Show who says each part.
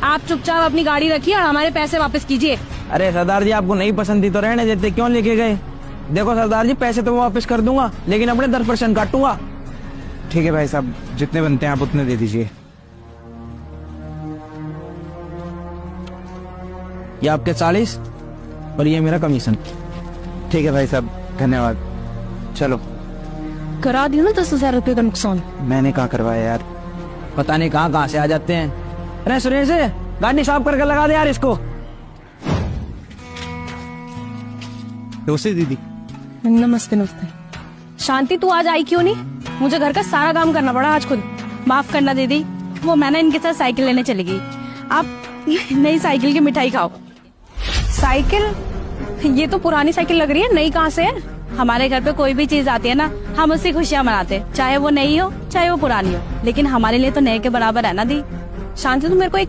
Speaker 1: आप चुपचाप अपनी गाड़ी रखिए और हमारे पैसे वापस कीजिए।
Speaker 2: अरे सरदार जी, आपको नहीं पसंद थी तो रहने देते, क्यों लेके गए? देखो सरदार जी, पैसे तो मैं वापस कर दूंगा, लेकिन अपने 10% काटूंगा।
Speaker 3: ठीक है भाई साहब, जितने बनते हैं आप उतने दे दीजिए।
Speaker 2: ये आपके 40 और ये मेरा कमीशन।
Speaker 3: ठीक है भाई साहब, धन्यवाद। चलो।
Speaker 1: करा दियो ना 10,000 रुपए का नुकसान।
Speaker 3: मैंने कहाँ करवाया यार?
Speaker 2: पता नहीं कहाँ से आ जाते हैं। अरे सुरेश, गाड़ी साफ करके लगा दे यार इसको।
Speaker 3: नमस्ते दीदी।
Speaker 1: नमस्ते नमस्ते। शांति, तू आज आई क्यों नहीं? मुझे घर का सारा काम करना पड़ा आज खुद। माफ करना दीदी, वो मैं ना इनके साथ साइकिल लेने चली गई। आप नई साइकिल की मिठाई खाओ। साइकिल? ये तो पुरानी साइकिल लग रही है, नई कहाँ से है? हमारे घर पे कोई भी चीज आती है ना, हम उससे खुशियाँ मनाते, चाहे वो नई हो चाहे वो पुरानी हो, लेकिन हमारे लिए तो नए के बराबर है ना दी। शांति, तू मेरे को एक